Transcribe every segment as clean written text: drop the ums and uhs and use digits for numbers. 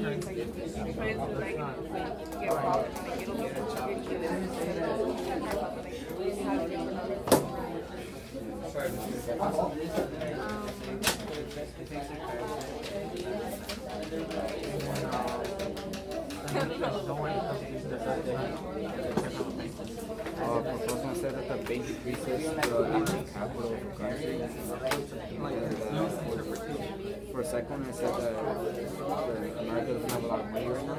It's like you put money into the bank and you get profit and like, it'll be Proposal said that the bank increases the active capital of the country. For a second, it said that America doesn't have a lot of money right now.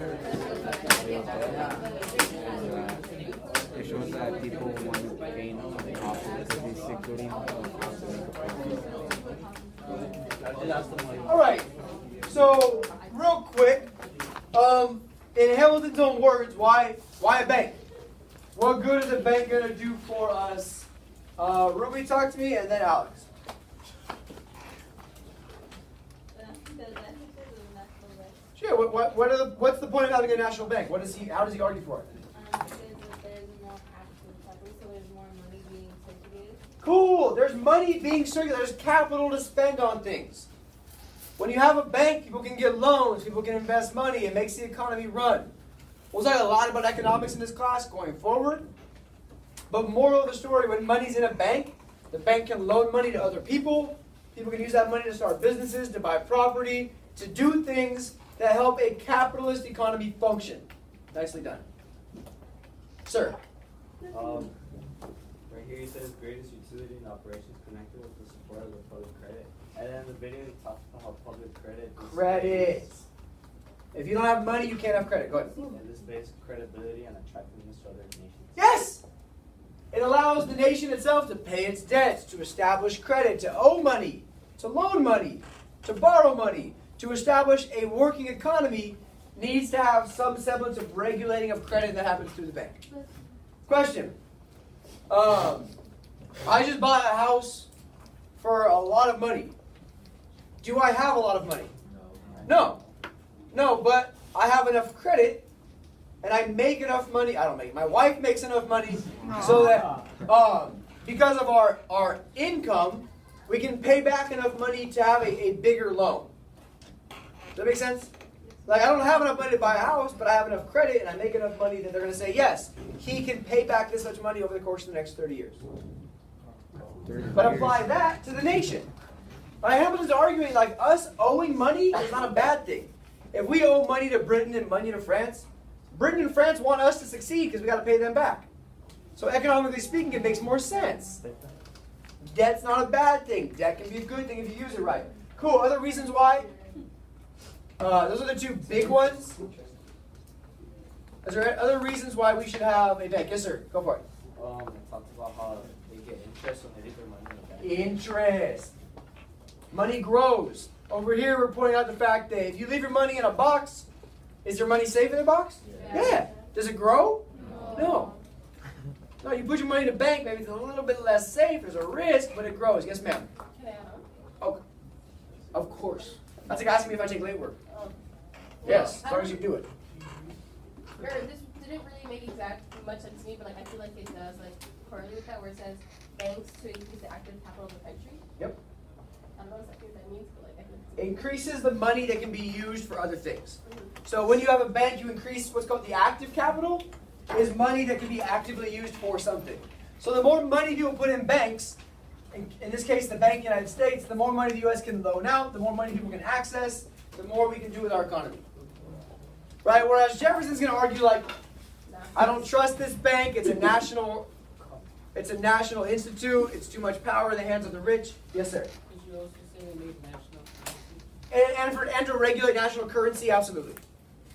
It shows that people want to gain profit because they're security. All right. So, real quick, in Hamilton's own words, why a bank? What good is a bank going to do for us? Ruby, talk to me, and then Alex. Sure. What's the point of having a national bank? How does he argue for it? Because there's more actual capital, so there's more money being circulated. Cool. There's money being circulated. There's capital to spend on things. When you have a bank, people can get loans. People can invest money. It makes the economy run. We'll talk a lot about economics in this class going forward. But moral of the story, when money's in a bank, the bank can loan money to other people. People can use that money to start businesses, to buy property, to do things that help a capitalist economy function. Nicely done. Sir. Right here it says greatest utility in operations connected with the support of the public credit. And then the video talks about how public credit is Credit. If you don't have money, you can't have credit. Go ahead. and this based credibility and attractiveness to other nations. Yes! It allows the nation itself to pay its debts, to establish credit, to owe money, to loan money, to borrow money, to establish a working economy needs to have some semblance of regulating of credit that happens through the bank. Question. I just bought a house for a lot of money. Do I have a lot of money? No. No, but I have enough credit and I make enough money. I don't make it. My wife makes enough money so that because of our income, we can pay back enough money to have a bigger loan. Does that make sense? Like, I don't have enough money to buy a house, but I have enough credit and I make enough money that they're going to say, yes, he can pay back this much money over the course of the next 30 years. But apply that to the nation. Hamilton's arguing like us owing money is not a bad thing. If we owe money to Britain and money to France, Britain and France want us to succeed because we got to pay them back. So economically speaking, it makes more sense. Debt's not a bad thing. Debt can be a good thing if you use it right. Cool. Other reasons why? Those are the two big ones. Is there other reasons why we should have a bank? Yes, sir. Go for it. It talks about how they get interest when they leave their money in the bank. Interest. Money grows. Over here, we're pointing out the fact that if you leave your money in a box, is your money safe in the box? Yeah. Does it grow? No. No, you put your money in a bank, maybe it's a little bit less safe. There's a risk, but it grows. Yes, ma'am. Oh, of course. That's like asking me if I take late work. Yes, as long as you do it. This didn't really make much sense to me, but like I feel like it does correlate with that, where it says banks to increase the active capital of the country. Yep. I don't know exactly what that means, but I think Increases the money that can be used for other things. So when you have a bank, you increase what's called the active capital, is money that can be actively used for something. So the more money people put in banks, in this case the Bank of the United States, the more money the U.S. can loan out, the more money people can access, the more we can do with our economy. Right? Whereas Jefferson's going to argue like, I don't trust this bank, it's a national institute, it's too much power in the hands of the rich. Yes, sir. Did you also say they made national currency? And to regulate national currency, absolutely.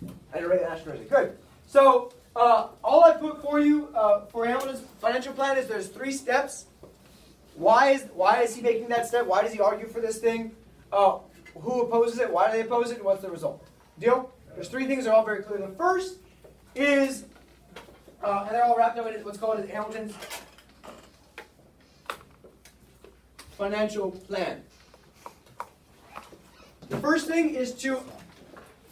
And to regulate national currency. Good. So, all I put for you for Hamilton's financial plan is there's 3 steps. Why is he making that step? Why does he argue for this thing? Who opposes it? Why do they oppose it? And what's the result? Deal? There's 3 things that are all very clear. The first is, and they're all wrapped up in what's called Hamilton's financial plan. The first thing is to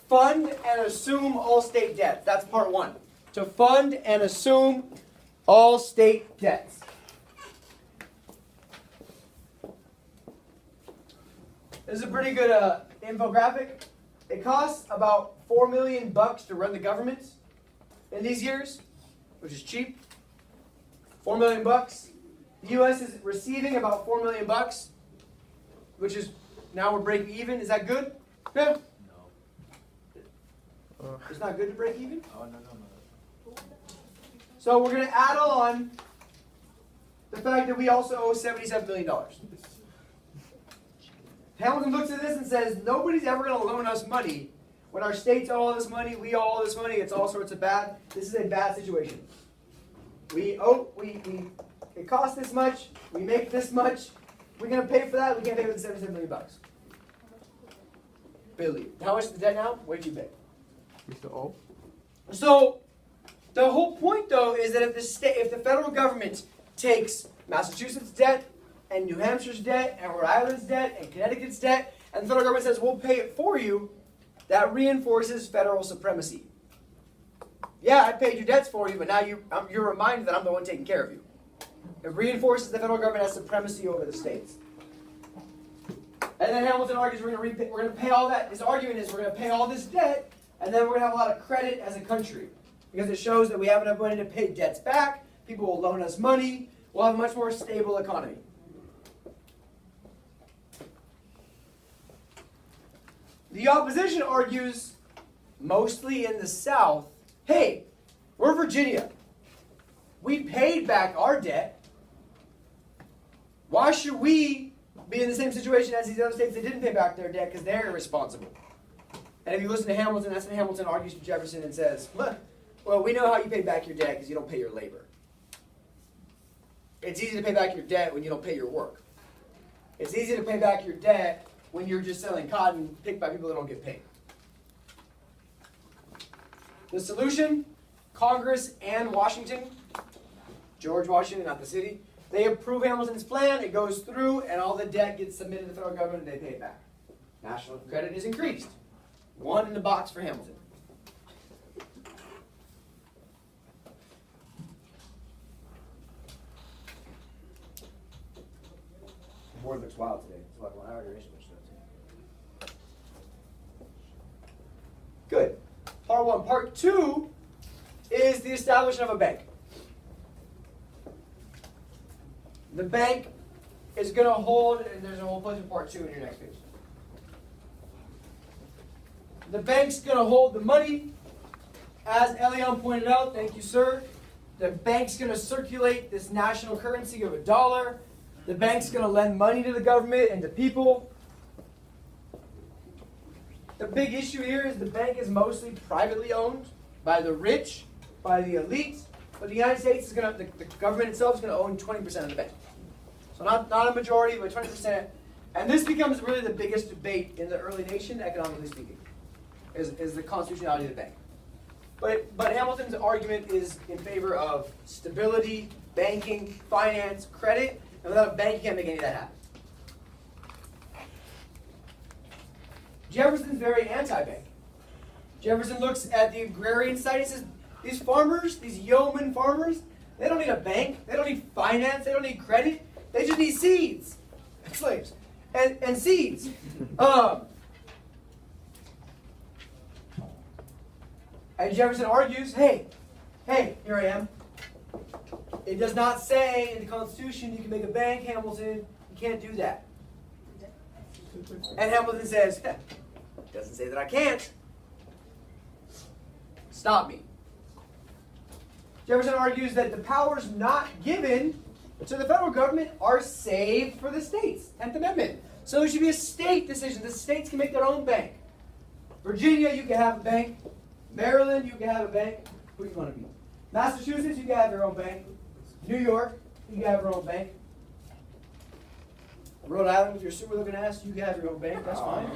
fund and assume all state debts. That's part 1. To fund and assume all state debts. This is a pretty good infographic. it costs about $4 million to run the government in these years, which is cheap. $4 million. The U.S. is receiving about $4 million, which is now we're breaking even. Is that good? Yeah. No. It's not good to break even. Oh no. So we're going to add on the fact that we also owe $77 million. Hamilton looks at this and says, nobody's ever going to loan us money. When our states owe all this money, we owe all this money, it's all sorts of bad. This is a bad situation. It costs this much, we make this much, we're going to pay for that, we can't pay for the $77 million. Billion. How much is the debt now? Way too big. We still owe? So, the whole point though is that if the federal government takes Massachusetts' debt, and New Hampshire's debt, and Rhode Island's debt, and Connecticut's debt, and the federal government says, we'll pay it for you, that reinforces federal supremacy. Yeah, I paid your debts for you, but now you're reminded that I'm the one taking care of you. It reinforces the federal government has supremacy over the states. And then Hamilton argues we're going to pay all that. His argument is we're going to pay all this debt, and then we're going to have a lot of credit as a country. Because it shows that we have enough money to pay debts back, people will loan us money, we'll have a much more stable economy. The opposition argues, mostly in the South, hey, we're Virginia. We paid back our debt. Why should we be in the same situation as these other states that didn't pay back their debt because they're irresponsible? And if you listen to Hamilton, that's when Hamilton argues to Jefferson and says, well, we know how you pay back your debt because you don't pay your labor. It's easy to pay back your debt when you don't pay your work. It's easy to pay back your debt when you're just selling cotton picked by people that don't get paid. The solution, Congress and Washington, George Washington, not the city, they approve Hamilton's plan, it goes through, and all the debt gets submitted to the federal government and they pay it back. National credit is increased. One in the box for Hamilton. The board looks wild today. It's like 1 hour duration. Good. Part 1. Part 2 is the establishment of a bank. The bank is going to hold, and there's a whole bunch of part 2 in your next page. The bank's going to hold the money. As Elion pointed out, thank you, sir. The bank's going to circulate this national currency of $1. The bank's going to lend money to the government and to people. The big issue here is the bank is mostly privately owned by the rich, by the elite, but the United States is going to, the government itself is going to own 20% of the bank. So not a majority, but 20%. And this becomes really the biggest debate in the early nation, economically speaking, is the constitutionality of the bank. But Hamilton's argument is in favor of stability, banking, finance, credit, and without a bank, you can't make any of that happen. Jefferson's very anti-bank. Jefferson looks at the agrarian side. He says, these farmers, these yeoman farmers, they don't need a bank. They don't need finance. They don't need credit. They just need seeds. Slaves. And seeds. And Jefferson argues, hey, here I am. It does not say in the Constitution you can make a bank, Hamilton. You can't do that. And Hamilton says, it doesn't say that I can't. Stop me. Jefferson argues that the powers not given to the federal government are saved for the states. 10th Amendment. So it should be a state decision. The states can make their own bank. Virginia, you can have a bank. Maryland, you can have a bank. Who do you want to be? Massachusetts, you can have your own bank. New York, you can have your own bank. Rhode Island, with your super looking ass, you can have your own bank. That's fine.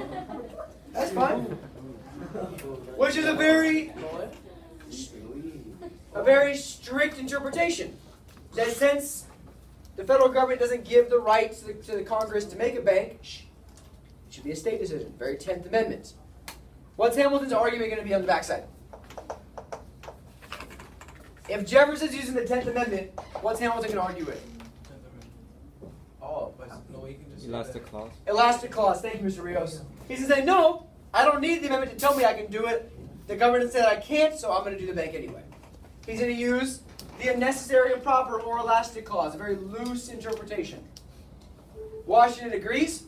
That's fine. Which is a very strict interpretation. That since the federal government doesn't give the right to the Congress to make a bank, it should be a state decision. Very 10th Amendment. What's Hamilton's argument going to be on the backside? If Jefferson's using the 10th Amendment, what's Hamilton going to argue with? Oh, but no, you can just Elastic clause. Elastic clause. Thank you, Mr. Rios. He's going to say, no, I don't need the amendment to tell me I can do it. The government said I can't, so I'm going to do the bank anyway. He's going to use the unnecessary and proper or elastic clause, a very loose interpretation. Washington agrees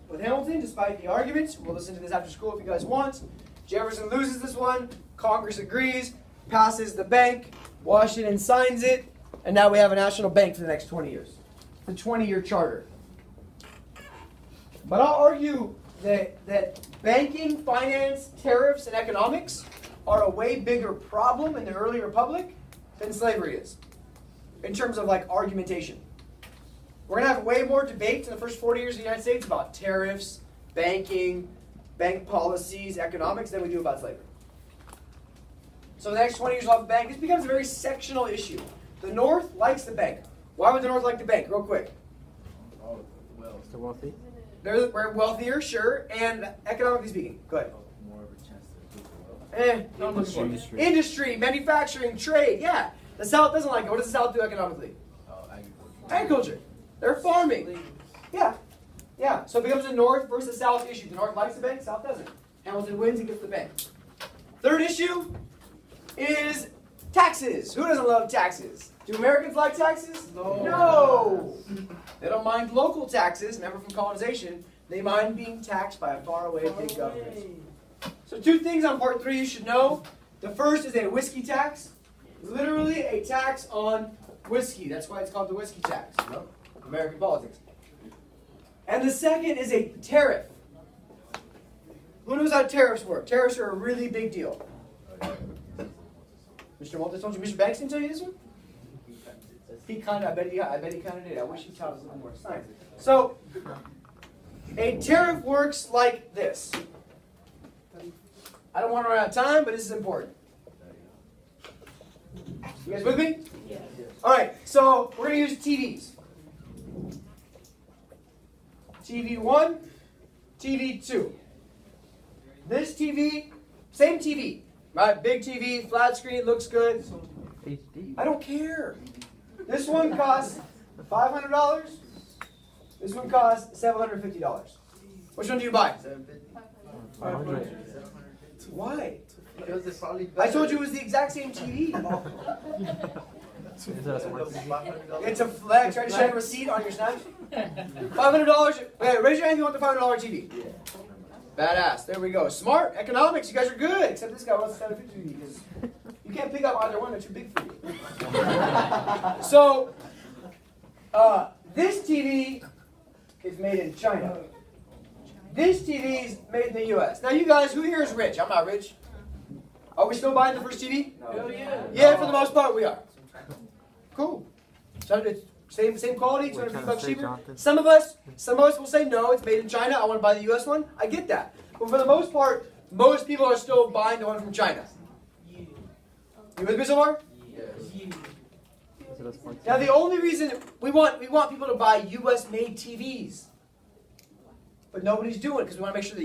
with Hamilton, despite the arguments. We'll listen to this after school if you guys want. Jefferson loses this one. Congress agrees, passes the bank. Washington signs it, and now we have a national bank for the next 20 years. The 20-year charter. But I'll argue that banking, finance, tariffs, and economics are a way bigger problem in the early republic than slavery is, in terms of like argumentation. We're going to have way more debates in the first 40 years of the United States about tariffs, banking, bank policies, economics than we do about slavery. So the next 20 years we'll have a bank. This becomes a very sectional issue. The North likes the bank. Why would the North like the bank? Real quick. Oh, well, it's the wealthy. We're wealthier, sure, and economically speaking. Go ahead. More of a chance to do well. No, I'm looking for industry, manufacturing, trade. Yeah. The South doesn't like it. What does the South do economically? Agriculture. They're farming. Yeah. Yeah. So it becomes a North versus South issue. The North likes the bank, South doesn't. Hamilton wins, he gets the bank. Third issue is taxes. Who doesn't love taxes? Do Americans like taxes? No. They don't mind local taxes. Remember from colonization, they mind being taxed by a faraway big government. So 2 things on part 3 you should know. The first is a whiskey tax. Literally a tax on whiskey. That's why it's called the whiskey tax. American politics. And the second is a tariff. Who knows how tariffs work? Tariffs are a really big deal. Mr. Malta told you. Mr. Banks didn't tell you this one? He kind of, I bet he kind of did. I wish he taught us a little more science. So, a tariff works like this. I don't want to run out of time, but this is important. You guys with me? Yes. All right, so we're going to use TVs. TV 1, TV 2. This TV, same TV, right? Big TV, flat screen, looks good. HD. I don't care. This one costs $500. This one costs $750. Which one do you buy? 500. Why? Because it's probably I told you it was the exact same TV. Is that a smart TV? It's a flex. Try to show a receipt on your Snap. $500. Okay, raise your hand if you want the $500 TV. Badass. There we go. Smart. Economics. You guys are good. Except this guy wants a $750 TV because you can't pick up either one. They're too big for you. So, this TV is made in China. This TV is made in the U.S. Now, you guys, who here is rich? I'm not rich. Are we still buying the first TV? Hell yeah. Yeah, for the most part, we are. Cool. So it's same quality, $250 cheaper. Some of us will say no, it's made in China. I want to buy the U.S. one. I get that. But for the most part, most people are still buying the one from China. You with me so far? Now the only reason we want people to buy U.S. made TVs, but nobody's doing it because we want to make sure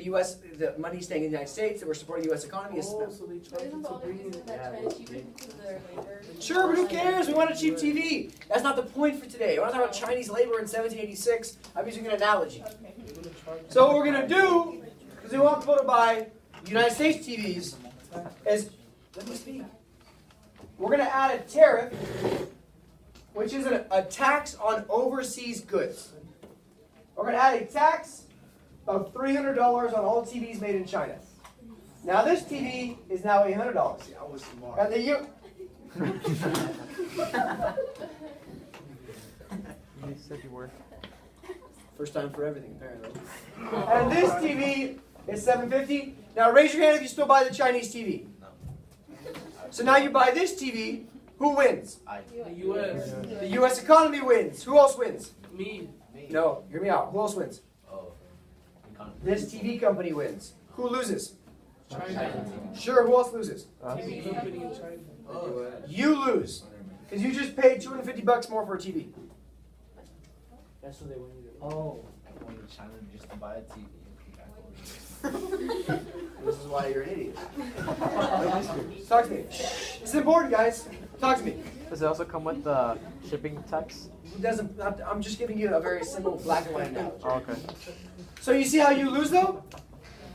the money's staying in the United States, that we're supporting the U.S. economy. So they But tried isn't the to only bring reason it. that China's cheaper because of their labor? Sure, but who cares? We want a cheap TV. That's not the point for today. We're not talking about Chinese labor in 1786. I'm using an analogy. Okay. So what we're going to do, because we want people to buy United States TVs, is, let me speak. We're going to add a tariff, which is a tax on overseas goods. We're going to add a tax of $300 on all TVs made in China. Now this TV is now $800. I was smart. And You said you were. First time for everything, apparently. And this TV is $750. Now raise your hand if you still buy the Chinese TV. So now you buy this TV. Who wins? The U.S. The U.S. economy wins. Who else wins? Me. No, hear me out. Who else wins? Oh. This TV company wins. Who loses? China. Sure, who else loses? TV company in China. You lose. Because you just paid $250 more for a TV. That's what they want you to do. Oh. I wanted China just to buy a TV. This is why you're an idiot. Talk to me. This is important, guys. Talk to me. Does it also come with the shipping tax? It doesn't. I'm just giving you a very simple black and white analogy. Oh, okay. So you see how you lose, though?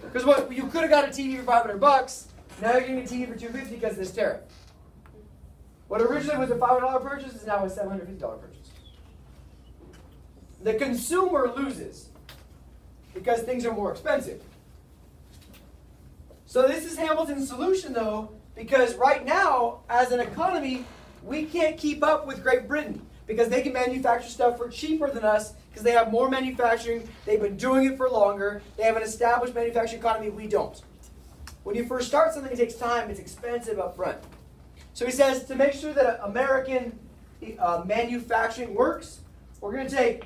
Because what you could have got a TV for $500, now you're getting a TV for $250 because of this tariff. What originally was a $500 purchase is now a $750 purchase. The consumer loses because things are more expensive. So this is Hamilton's solution, though, because right now, as an economy, we can't keep up with Great Britain because they can manufacture stuff for cheaper than us because they have more manufacturing, they've been doing it for longer, they have an established manufacturing economy, we don't. When you first start something, it takes time, it's expensive up front. So he says to make sure that American manufacturing works, we're going to take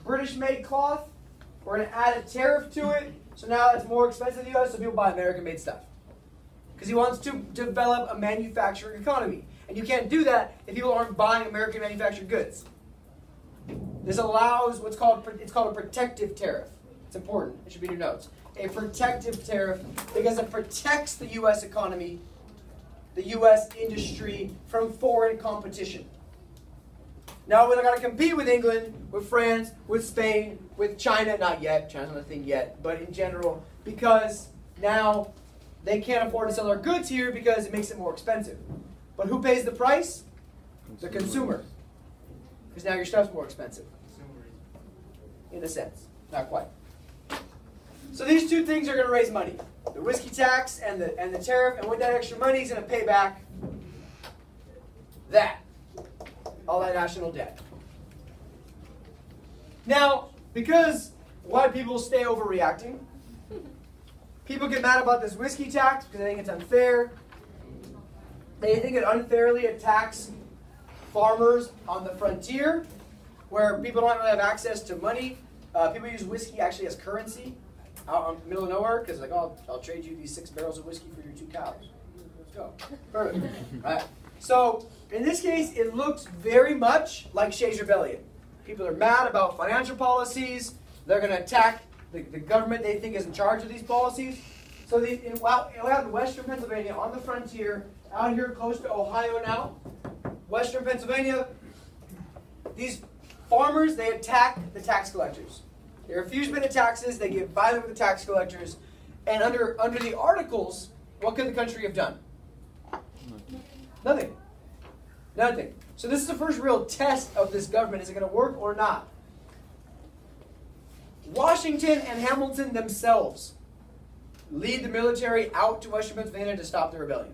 British-made cloth, we're going to add a tariff to it, so now it's more expensive in the U.S., so people buy American-made stuff. Because he wants to develop a manufacturing economy. And you can't do that if people aren't buying American manufactured goods. This allows it's called a protective tariff. It's important. It should be in your notes. A protective tariff because it protects the U.S. economy, the U.S. industry from foreign competition. Now we're going to compete with England, with France, with Spain, with China. Not yet. China's not a thing yet. But in general, because now they can't afford to sell their goods here because it makes it more expensive. But who pays the price? The consumer. Because now your stuff's more expensive. In a sense. Not quite. So these two things are going to raise money. The whiskey tax and the tariff. And with that extra money, he's going to pay back that. All that national debt. Now, because white people stay overreacting, people get mad about this whiskey tax because they think it's unfair. They think it unfairly attacks farmers on the frontier where people don't really have access to money. People use whiskey actually as currency out in the middle of nowhere because like, oh, I'll trade you these 6 barrels of whiskey for your 2 cows. Let's go. Perfect. Right. So in this case, it looks very much like Shays' Rebellion. People are mad about financial policies. They're going to attack the government they think is in charge of these policies. So out in western Pennsylvania, on the frontier, out here close to Ohio now, western Pennsylvania, these farmers, they attack the tax collectors. They refuse to pay the taxes. They get violent with the tax collectors. And under the Articles, what could the country have done? Nothing. Nothing. So this is the first real test of this government. Is it going to work or not? Washington and Hamilton themselves lead the military out to western Pennsylvania to stop the rebellion.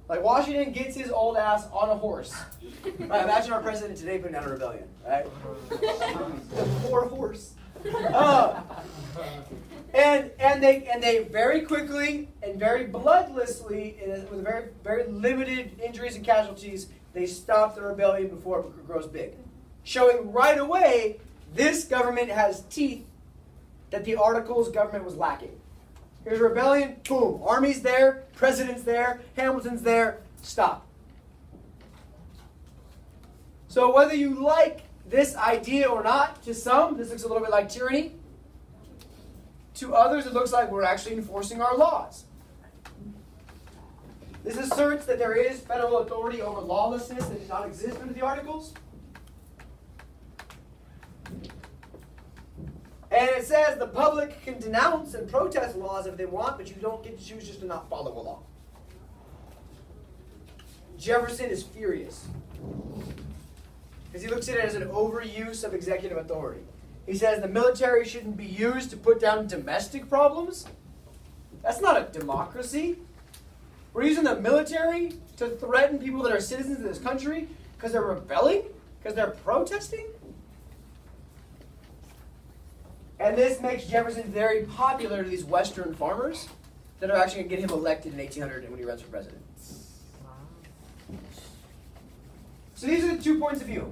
Like Washington gets his old ass on a horse. Right, imagine our president today putting down a rebellion, right? The poor horse. And they very quickly and very bloodlessly, with very very limited injuries and casualties, they stop the rebellion before it grows big, showing right away this government has teeth that the Articles government was lacking. Here's a rebellion, boom, army's there, president's there, Hamilton's there, stop. So whether you like this idea or not, to some, this looks a little bit like tyranny. To others, it looks like we're actually enforcing our laws. This asserts that there is federal authority over lawlessness that did not exist under the Articles. And it says the public can denounce and protest laws if they want, but you don't get to choose just to not follow a law. Jefferson is furious because he looks at it as an overuse of executive authority. He says the military shouldn't be used to put down domestic problems. That's not a democracy. We're using the military to threaten people that are citizens of this country because they're rebelling, because they're protesting. And this makes Jefferson very popular to these Western farmers that are actually going to get him elected in 1800 when he runs for president. So these are the 2 points of view.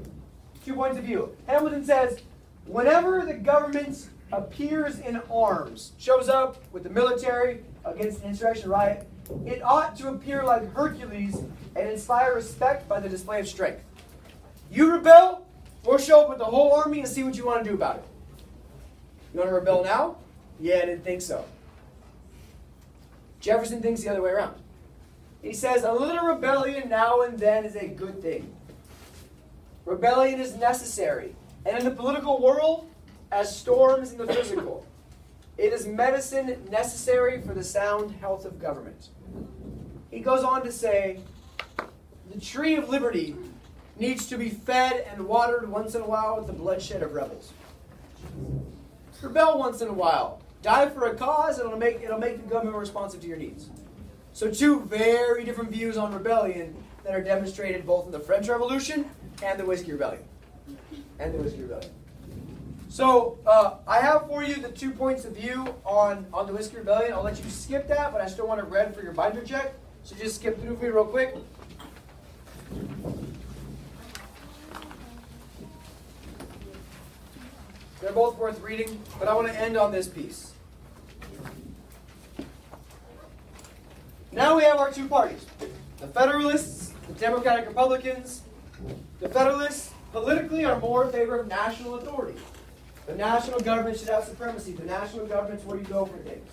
2 points of view. Hamilton says, whenever the government appears in arms, shows up with the military against an insurrection riot, it ought to appear like Hercules and inspire respect by the display of strength. You rebel, we'll show up with the whole army and see what you want to do about it. You want to rebel now? Yeah, I didn't think so. Jefferson thinks the other way around. He says a little rebellion now and then is a good thing. Rebellion is necessary. And in the political world, as storms in the physical. It is medicine necessary for the sound health of government. He goes on to say, the tree of liberty needs to be fed and watered once in a while with the bloodshed of rebels. Rebel once in a while. Die for a cause, and it'll make the government responsive to your needs. So two very different views on rebellion that are demonstrated both in the French Revolution and the Whiskey Rebellion. So I have for you the 2 points of view on the Whiskey Rebellion. I'll let you skip that, but I still want it read for your binder check. So just skip through for me real quick. They're both worth reading, but I want to end on this piece. Now we have our two parties, the Federalists, the Democratic Republicans. The Federalists politically are more in favor of national authority. The national government should have supremacy. The national government's where you go for things.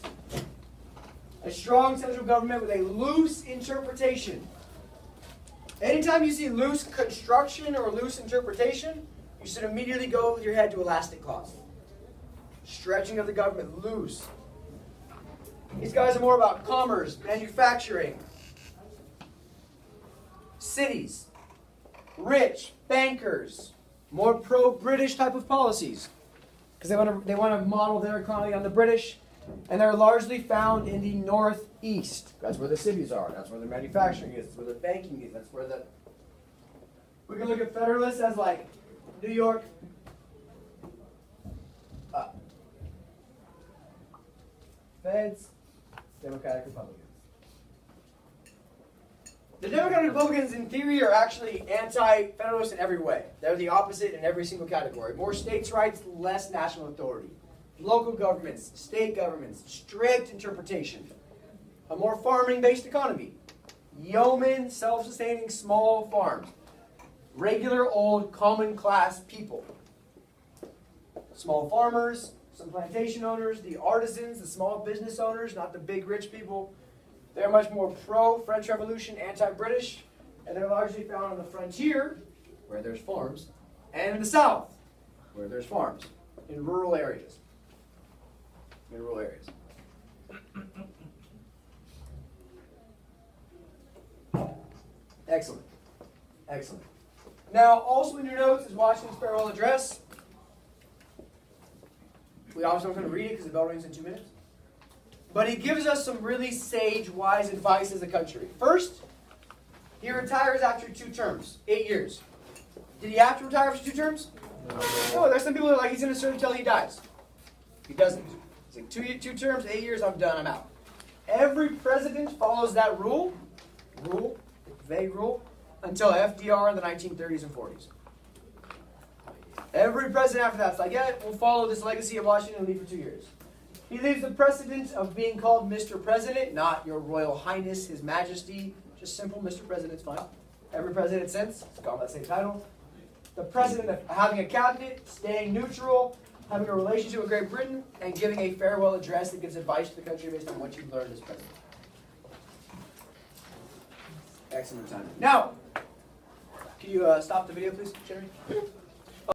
A strong central government with a loose interpretation. Anytime you see loose construction or loose interpretation, you should immediately go with your head to elastic clause. Stretching of the government, loose. These guys are more about commerce, manufacturing, cities, rich, bankers, more pro-British type of policies. Because they want to model their economy on the British, and they're largely found in the northeast. That's where the cities are. That's where the manufacturing is. That's where the banking is. That's where the... We can look at Federalists as like New York, Feds, Democratic Republicans. The Democratic Republicans, in theory, are actually anti-federalist in every way. They're the opposite in every single category. More states' rights, less national authority. Local governments, state governments, strict interpretation. A more farming-based economy. Yeoman, self-sustaining, small farms. Regular, old, common class people. Small farmers, some plantation owners, the artisans, the small business owners, not the big rich people. They're much more pro-French Revolution, anti-British, and they're largely found on the frontier, where there's farms, and in the south, where there's farms, in rural areas. Excellent. Excellent. Now, also in your notes is Washington's farewell address. We obviously aren't going to read it because the bell rings in 2 minutes. But he gives us some really sage, wise advice as a country. First, he retires after 2 terms, 8 years. Did he have to retire after 2 terms? No, there's some people that are like, he's going to serve until he dies. He doesn't. He's like, 2 terms, 8 years, I'm done, I'm out. Every president follows that vague rule, until FDR in the 1930s and 40s. Every president after that's like, yeah, we'll follow this legacy of Washington and leave for 2 years. He leaves the precedent of being called Mr. President, not Your Royal Highness, His Majesty. Just simple Mr. President's fine. Every president since has gone by the same title. The precedent of having a cabinet, staying neutral, having a relationship with Great Britain, and giving a farewell address that gives advice to the country based on what you've learned as president. Excellent time. Now, can you stop the video, please, Jerry?